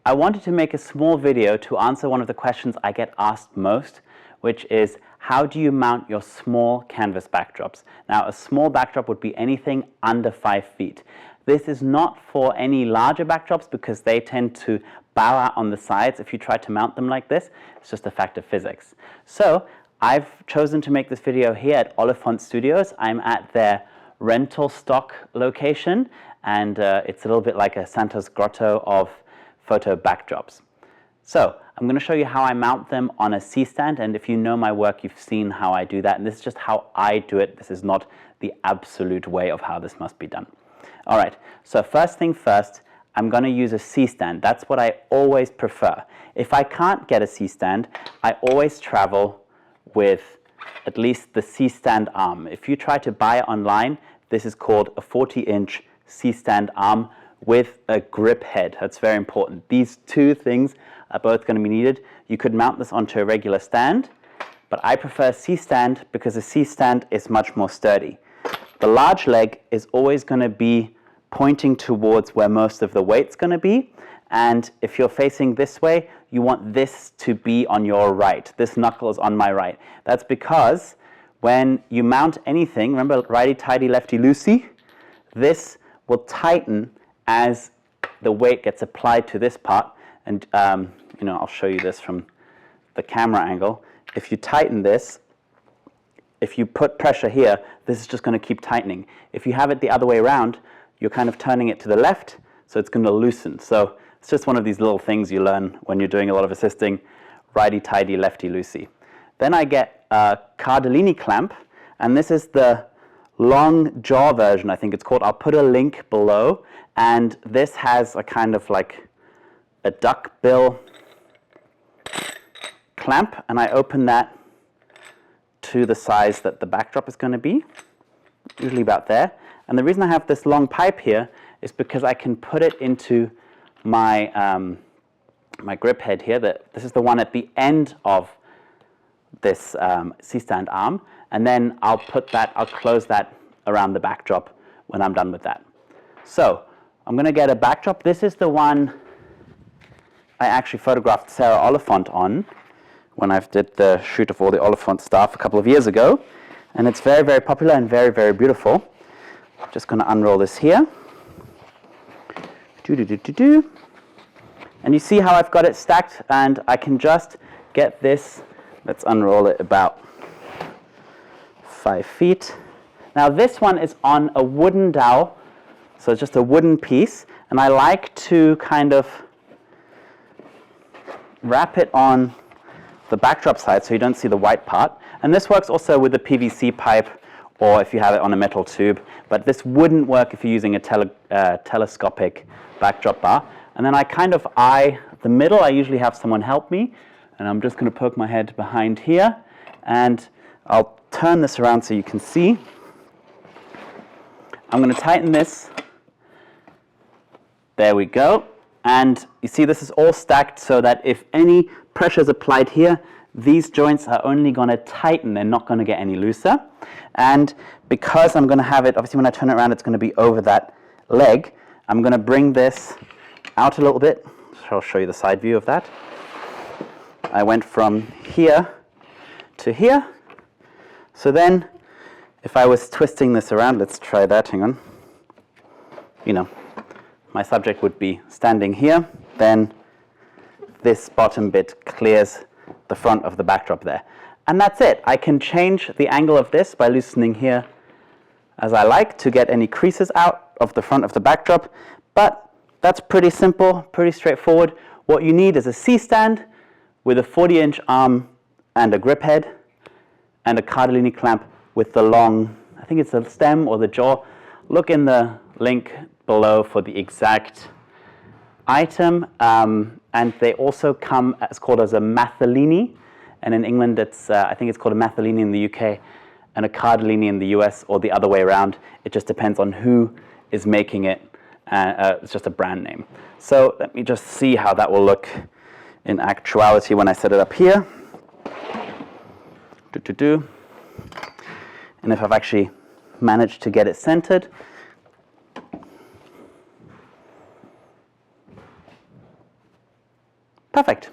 I wanted to make a small video to answer one of the questions I get asked most, which is how do you mount your small canvas backdrops? Now, a small backdrop would be anything under 5 feet. This is not for any larger backdrops because they tend to bow out on the sides if you try to mount them like this. It's just a fact of physics. So I've chosen to make this video here at Oliphant Studios. I'm at their rental stock location, and it's a little bit like a Santa's grotto of photo backdrops. So I'm going to show you how I mount them on a C-stand, and if you know my work, you've seen how I do that, and this is just how I do it. This is not the absolute way of how this must be done. All right, so first thing first, I'm going to use a C-stand. That's what I always prefer. If I can't get a C-stand, I always travel with at least the C-stand arm. If you try to buy it online, this is called a 40-inch C-stand arm with a grip head. That's very important. These two things are both going to be needed. You could mount this onto a regular stand, but I prefer a C-stand because a C-stand is much more sturdy. The large leg is always going to be pointing towards where most of the weight's going to be, and if you're facing this way, you want this to be on your right. This knuckle is on my right. That's because when you mount anything, remember righty-tighty, lefty-loosey, this will tighten as the weight gets applied to this part. And I'll show you this from the camera angle. If you tighten this, if you put pressure here, this is just going to keep tightening. If you have it the other way around, you're kind of turning it to the left, so it's going to loosen. So it's just one of these little things you learn when you're doing a lot of assisting, righty-tighty, lefty-loosey. Then I get a Cardellini clamp, and this is the long jaw version, I think it's called. I'll put a link below, and this has a kind of like a duck bill clamp, and I open that to the size that the backdrop is going to be, usually about there. And the reason I have this long pipe here is because I can put it into my my grip head here. This is the one at the end of this C-stand arm, and then I'll close that around the backdrop when I'm done with that. So I'm going to get a backdrop. This is the one I actually photographed Sarah Oliphant on when I did the shoot of all the Oliphant stuff a couple of years ago, and it's very, very popular and very, very beautiful. I'm just going to unroll this here. And you see how I've got it stacked, and I can just get this. Let's unroll it about 5 feet. Now this one is on a wooden dowel, so it's just a wooden piece, and I like to kind of wrap it on the backdrop side so you don't see the white part. And this works also with the PVC pipe or if you have it on a metal tube, but this wouldn't work if you're using a telescopic backdrop bar. And then I kind of eye the middle. I usually have someone help me, and I'm just going to poke my head behind here, and I'll turn this around so you can see. I'm going to tighten this. There we go. And you see this is all stacked so that if any pressure is applied here, these joints are only going to tighten. They're not going to get any looser. And because I'm going to have it, obviously when I turn it around, it's going to be over that leg. I'm going to bring this out a little bit. So I'll show you the side view of that. I went from here to here. So then if I was twisting this around, let's try that, hang on. My subject would be standing here, then this bottom bit clears the front of the backdrop there. And that's it. I can change the angle of this by loosening here as I like to get any creases out of the front of the backdrop. But that's pretty simple, pretty straightforward. What you need is a C-stand with a 40-inch arm and a grip head, and a Cardellini clamp with the long, I think it's the stem or the jaw. Look in the link below for the exact item. And they also come called as a Matthelini, and in England it's I think it's called a Matthelini in the UK and a Cardellini in the US, or the other way around. It just depends on who is making it. It's just a brand name. So let me just see how that will look in actuality when I set it up here. And if I've actually managed to get it centered. Perfect.